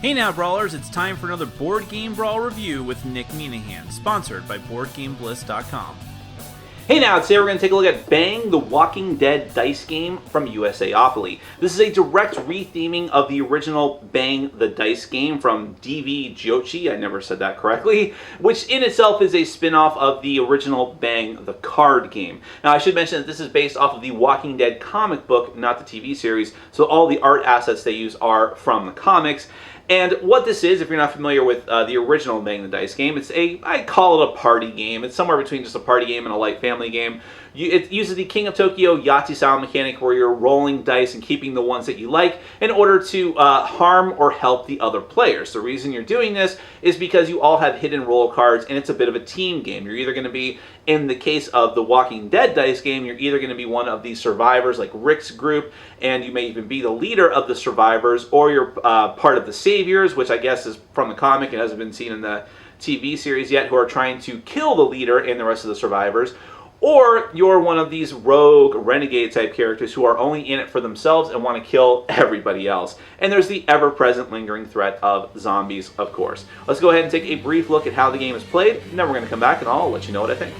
Hey now, Brawlers, it's time for another Board Game Brawl review with Nick Minahan, sponsored by BoardGameBliss.com. Hey now, today we're going to take a look at Bang, the Walking Dead dice game from USAopoly. This is a direct retheming of the original Bang the dice game from DV Giochi, I never said that correctly, which in itself is a spin-off of the original Bang the card game. Now I should mention that this is based off of the Walking Dead comic book, not the TV series, so all the art assets they use are from the comics. And what this is, if you're not familiar with the original Bang the Dice game, I call it a party game. It's somewhere between just a party game and a light family game. It uses the King of Tokyo Yahtzee-style mechanic where you're rolling dice and keeping the ones that you like in order to harm or help the other players. The reason you're doing this is because you all have hidden roll cards and it's a bit of a team game. You're either going to be, in the case of the Walking Dead dice game, you're either going to be one of these survivors like Rick's group, and you may even be the leader of the survivors, or you're part of the Saviors, which I guess is from the comic. It hasn't been seen in the TV series yet, who are trying to kill the leader and the rest of the survivors. Or you're one of these rogue, renegade type characters who are only in it for themselves and want to kill everybody else. And there's the ever-present lingering threat of zombies, of course. Let's go ahead and take a brief look at how the game is played, and then we're going to come back and I'll let you know what I think.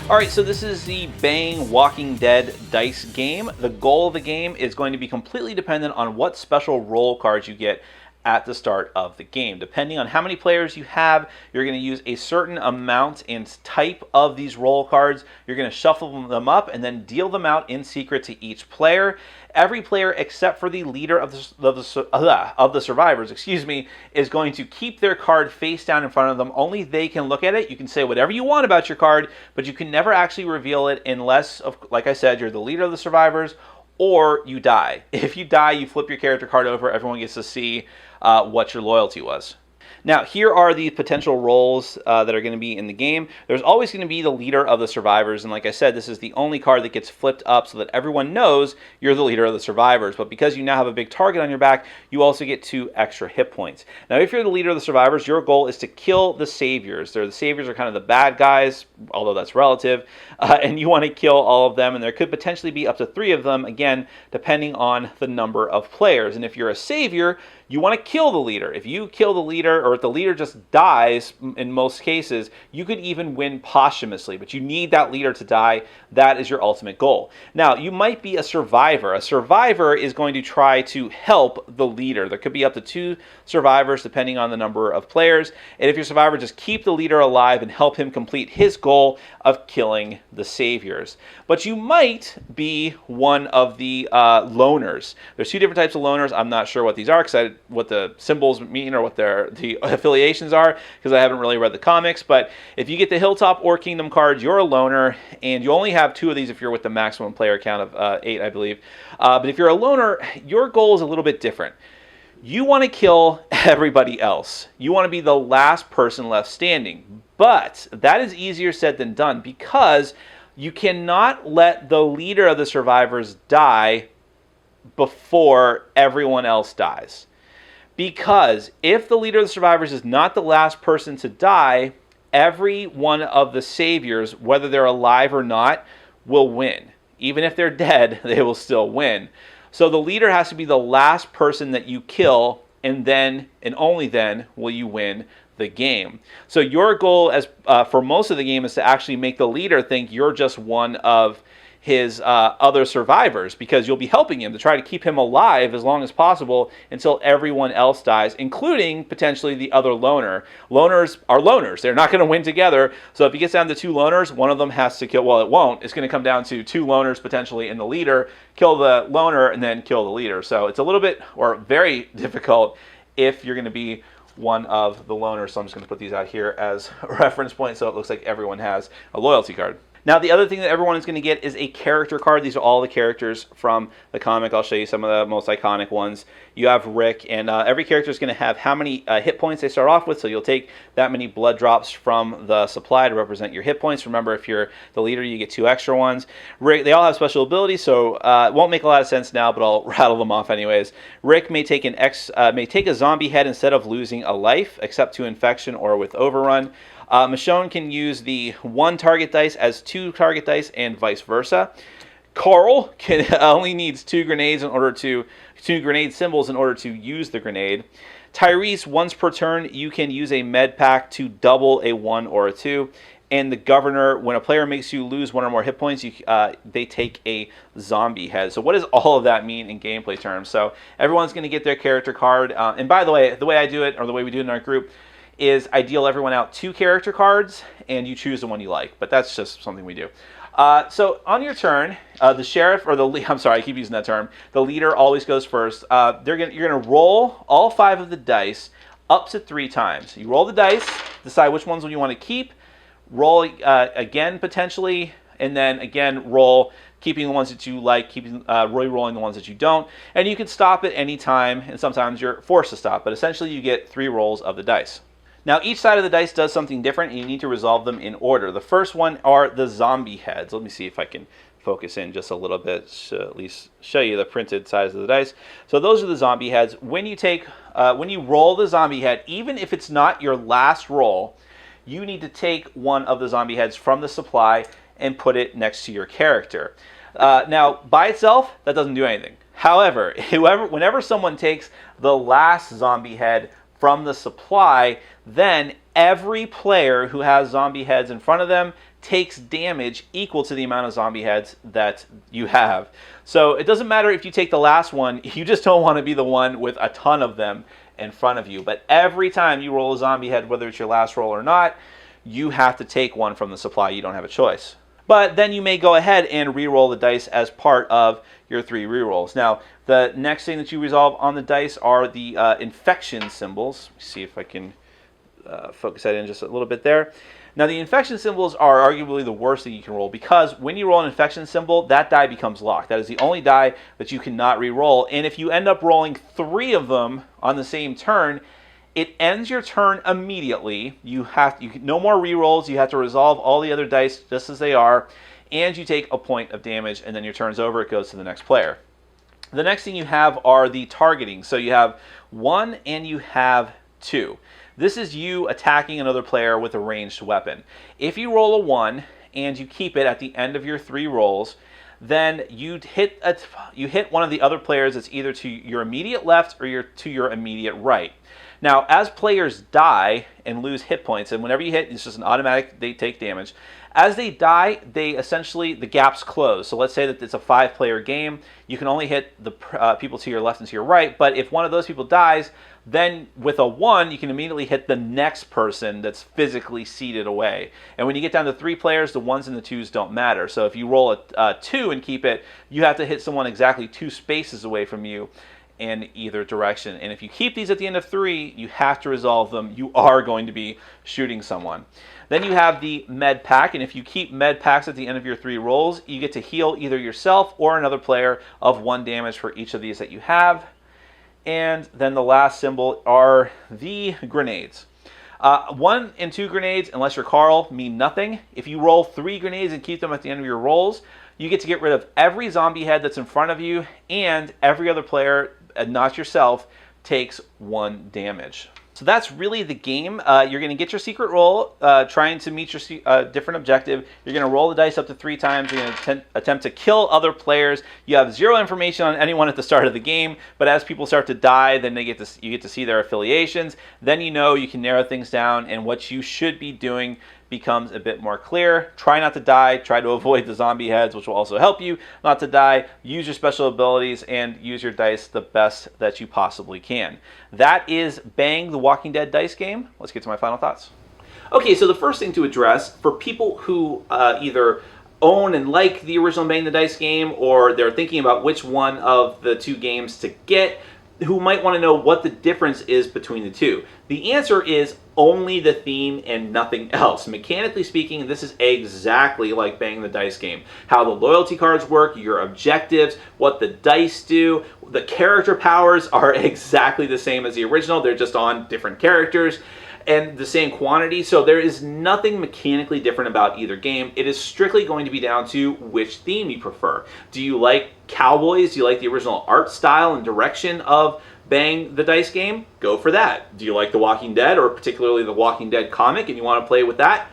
Alright, so this is the Bang Walking Dead dice game. The goal of the game is going to be completely dependent on what special roll cards you get at the start of the game. Depending on how many players you have, you're going to use a certain amount and type of these roll cards. You're going to shuffle them up and then deal them out in secret to each player. Every player except for the leader of the survivors, is going to keep their card face down in front of them. Only they can look at it. You can say whatever you want about your card, but you can never actually reveal it unless, like I said, you're the leader of the survivors or you die. If you die, you flip your character card over. Everyone gets to see what your loyalty was. Now, here are the potential roles that are going to be in the game. There's always going to be the leader of the survivors, and like I said, this is the only card that gets flipped up so that everyone knows you're the leader of the survivors. But because you now have a big target on your back, you also get 2 extra hit points. Now, if you're the leader of the survivors, your goal is to kill the saviors. The saviors are kind of the bad guys, although that's relative, and you want to kill all of them, and there could potentially be up to 3 of them, again, depending on the number of players. And if you're a savior, you want to kill the leader. If you kill the leader, or if the leader just dies, in most cases, you could even win posthumously, but you need that leader to die. That is your ultimate goal. Now, you might be a survivor. A survivor is going to try to help the leader. There could be up to 2 survivors, depending on the number of players. And if you're a survivor, just keep the leader alive and help him complete his goal of killing the saviors. But you might be one of the loners. There's 2 different types of loners. I'm not sure what these are, what the symbols mean or what the affiliations are, because I haven't really read the comics. But if you get the Hilltop or Kingdom cards, you're a loner, and you only have 2 of these if you're with the maximum player count of 8, I believe. But if you're a loner, your goal is a little bit different. You want to kill everybody else. You want to be the last person left standing. But that is easier said than done, because you cannot let the leader of the survivors die before everyone else dies. Because if the leader of the survivors is not the last person to die, every one of the saviors, whether they're alive or not, will win. Even if they're dead, they will still win. So the leader has to be the last person that you kill, and then, and only then, will you win the game. So your goal, as for most of the game, is to actually make the leader think you're just one of his other survivors, because you'll be helping him to try to keep him alive as long as possible until everyone else dies, including potentially the other loner. Loners are loners. They're not going to win together. So if it gets down to 2 loners, one of them has to kill. Well, it won't. It's going to come down to 2 loners potentially and the leader. Kill the loner and then kill the leader. So it's a little bit, or very difficult, if you're going to be one of the loners. So I'm just going to put these out here as a reference point so it looks like everyone has a loyalty card. Now, the other thing that everyone is going to get is a character card. These are all the characters from the comic. I'll show you some of the most iconic ones. You have Rick, and every character is going to have how many hit points they start off with, so you'll take that many blood drops from the supply to represent your hit points. Remember, if you're the leader, you get 2 extra ones. Rick, they all have special abilities, so it won't make a lot of sense now, but I'll rattle them off anyways. Rick may take a zombie head instead of losing a life, except to infection or with overrun. Michonne can use the 1 target dice as 2 target dice, and vice versa. Carl only needs 2 grenade symbols in order to use the grenade. Tyrese, once per turn, you can use a med pack to double a 1 or a 2. And the Governor, when a player makes you lose 1 or more hit points, they take a zombie head. So what does all of that mean in gameplay terms? So everyone's going to get their character card. And by the way I do it, or the way we do it in our group, is I deal everyone out 2 character cards, and you choose the one you like. But that's just something we do. So on your turn, the sheriff, or I'm sorry, I keep using that term. The leader always goes first. You're gonna roll all 5 of the dice up to 3 times. You roll the dice, decide which ones you want to keep, roll again potentially, and then again roll, keeping the ones that you like, re-rolling the ones that you don't, and you can stop at any time, and sometimes you're forced to stop. But essentially, you get 3 rolls of the dice. Now, each side of the dice does something different, and you need to resolve them in order. The first one are the zombie heads. Let me see if I can focus in just a little bit, so at least show you the printed size of the dice. So those are the zombie heads. When you roll the zombie head, even if it's not your last roll, you need to take one of the zombie heads from the supply and put it next to your character. Now, by itself, that doesn't do anything. However, whenever someone takes the last zombie head from the supply, then every player who has zombie heads in front of them takes damage equal to the amount of zombie heads that you have. So it doesn't matter if you take the last one, you just don't want to be the one with a ton of them in front of you. But every time you roll a zombie head, whether it's your last roll or not, you have to take one from the supply. You don't have a choice. But then you may go ahead and re-roll the dice as part of your 3 re-rolls. Now, the next thing that you resolve on the dice are the infection symbols. Let me see if I can focus that in just a little bit there. Now, the infection symbols are arguably the worst thing you can roll, because when you roll an infection symbol, that die becomes locked. That is the only die that you cannot re-roll. And if you end up rolling 3 of them on the same turn, it ends your turn immediately. No more re-rolls. You have to resolve all the other dice just as they are, and you take a point of damage, and then your turn's over. It goes to the next player. The next thing you have are the targeting. So you have 1 and you have 2. This is you attacking another player with a ranged weapon. If you roll a 1 and you keep it at the end of your 3 rolls, then you hit one of the other players that's either to your immediate left or to your immediate right. Now, as players die and lose hit points, and whenever you hit, it's just an automatic, they take damage. As they die, the gaps close. So let's say that it's a 5-player game. You can only hit the people to your left and to your right, but if one of those people dies, then with a 1, you can immediately hit the next person that's physically seated away. And when you get down to 3 players, the 1s and the 2s don't matter. So if you roll a 2 and keep it, you have to hit someone exactly 2 spaces away from you in either direction. And if you keep these at the end of 3, you have to resolve them. You are going to be shooting someone. Then you have the med pack, and if you keep med packs at the end of your 3 rolls, you get to heal either yourself or another player of 1 damage for each of these that you have. And then the last symbol are the grenades. 1 and 2 grenades, unless you're Carl, mean nothing. If you roll 3 grenades and keep them at the end of your rolls, you get to get rid of every zombie head that's in front of you, and every other player, not yourself, takes 1 damage. So that's really the game. You're going to get your secret roll, trying to meet your different objective. You're going to roll the dice up to 3 times. You're going to attempt to kill other players. You have 0 information on anyone at the start of the game, but as people start to die, then you get to see their affiliations. Then you can narrow things down, and what you should be doing becomes a bit more clear. Try not to die. Try to avoid the zombie heads, which will also help you not to die. Use your special abilities and use your dice the best that you possibly can. That is Bang the Walking Dead dice game. Let's get to my final thoughts. Okay, so the first thing to address for people who either own and like the original Bang the Dice game, or they're thinking about which one of the 2 games to get, who might want to know what the difference is between the two. The answer is only the theme and nothing else. Mechanically speaking, this is exactly like Bang the Dice game. How the loyalty cards work, your objectives, what the dice do, the character powers are exactly the same as the original. They're just on different characters and the same quantity, so there is nothing mechanically different about either game. It is strictly going to be down to which theme you prefer. Do you like cowboys? Do you like the original art style and direction of Bang the Dice game? Go for that. Do you like The Walking Dead, or particularly The Walking Dead comic, and you want to play with that?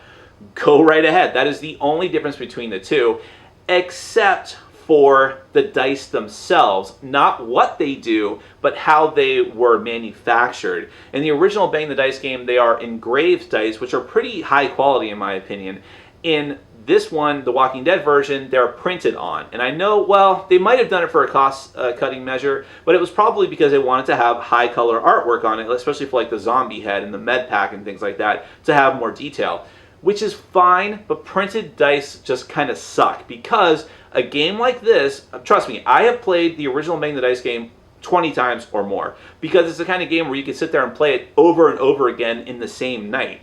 Go right ahead. That is the only difference between the two, except for the dice themselves. Not what they do, but how they were manufactured. In the original Bang the Dice game, they are engraved dice, which are pretty high quality in my opinion. In this one, the Walking Dead version, they're printed on. And I know, well, they might have done it for a cost-cutting measure, but it was probably because they wanted to have high-color artwork on it, especially for like the zombie head and the med pack and things like that, to have more detail. Which is fine, but printed dice just kind of suck, because a game like this, trust me, I have played the original Bang the Dice game 20 times or more, because it's the kind of game where you can sit there and play it over and over again in the same night.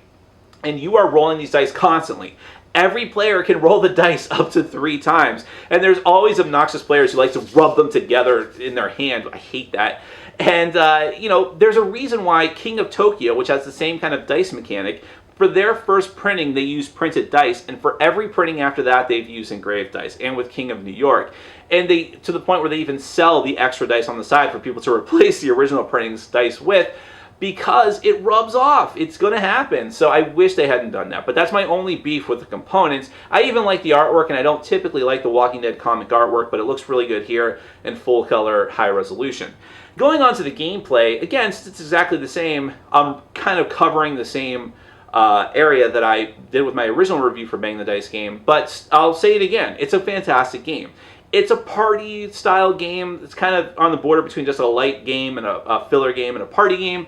And you are rolling these dice constantly. Every player can roll the dice up to 3 times, and there's always obnoxious players who like to rub them together in their hand. I hate that. And, you know, there's a reason why King of Tokyo, which has the same kind of dice mechanic, for their first printing, they used printed dice, and for every printing after that, they've used engraved dice, and with King of New York. And they, to the point where they even sell the extra dice on the side for people to replace the original printing's dice with, because it rubs off. It's going to happen. So I wish they hadn't done that. But that's my only beef with the components. I even like the artwork, and I don't typically like the Walking Dead comic artwork, but it looks really good here in full color, high resolution. Going on to the gameplay, again, since it's exactly the same, I'm kind of covering the same area that I did with my original review for Bang the Dice game, but I'll say it again, it's a fantastic game. It's a party style game. It's kind of on the border between just a light game and a filler game and a party game,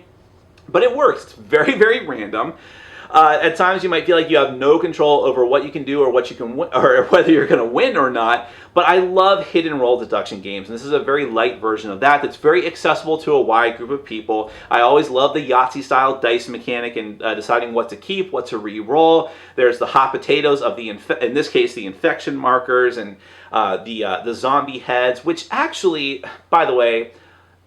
but it works. It's very, very random. At times you might feel like you have no control over what you can do or what you can win, or whether you're going to win or not. But I love hit and roll deduction games, and this is a very light version of that that's very accessible to a wide group of people. I always love the Yahtzee style dice mechanic and deciding what to keep, what to re-roll. There's the hot potatoes of in this case the infection markers, and the zombie heads, which actually, by the way,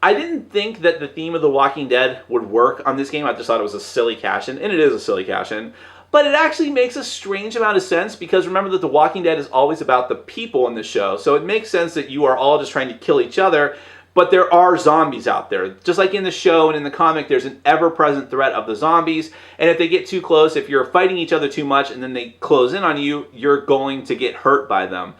I didn't think that the theme of The Walking Dead would work on this game. I just thought it was a silly cash-in, and it is a silly cash-in. But it actually makes a strange amount of sense, because remember that The Walking Dead is always about the people in the show. So it makes sense that you are all just trying to kill each other, but there are zombies out there. Just like in the show and in the comic, there's an ever-present threat of the zombies. And if they get too close, if you're fighting each other too much and then they close in on you, you're going to get hurt by them.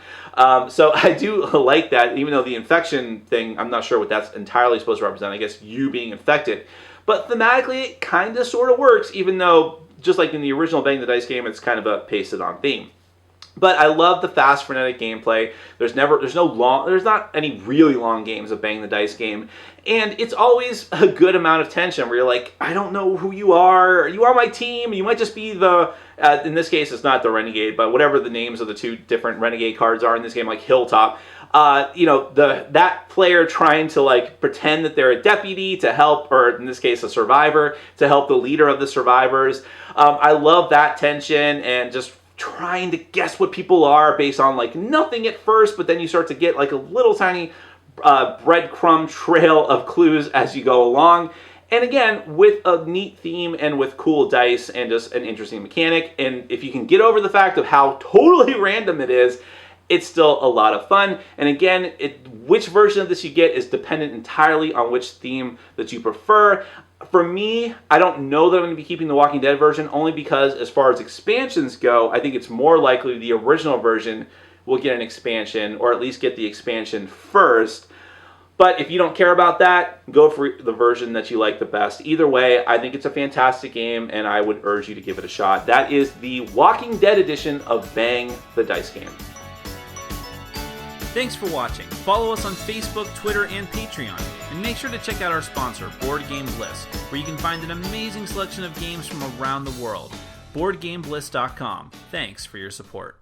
So I do like that, even though the infection thing, I'm not sure what that's entirely supposed to represent. I guess you being infected. But thematically, it kind of sort of works, even though, just like in the original Bang the Dice game, it's kind of a pasted-on theme. But I love the fast, frenetic gameplay. There's not any really long games of Bang the Dice game. And it's always a good amount of tension where you're like, I don't know who you are. You are my team. You might just be the, in this case, it's not the Renegade, but whatever the names of the 2 different Renegade cards are in this game, like Hilltop. You know, that player trying to like pretend that they're a deputy to help, or in this case, a survivor, to help the leader of the survivors. I love that tension and just trying to guess what people are based on like nothing at first, but then you start to get like a little tiny breadcrumb trail of clues as you go along. And again, with a neat theme and with cool dice and just an interesting mechanic. And if you can get over the fact of how totally random it is, it's still a lot of fun. And again, which version of this you get is dependent entirely on which theme that you prefer. For me, I don't know that I'm going to be keeping the Walking Dead version, only because as far as expansions go, I think it's more likely the original version will get an expansion, or at least get the expansion first. But if you don't care about that, go for the version that you like the best. Either way, I think it's a fantastic game, and I would urge you to give it a shot. That is the Walking Dead edition of Bang the Dice game. Thanks for watching. Follow us on Facebook, Twitter, and Patreon. And make sure to check out our sponsor, Board Game Bliss, where you can find an amazing selection of games from around the world. BoardGameBliss.com. Thanks for your support.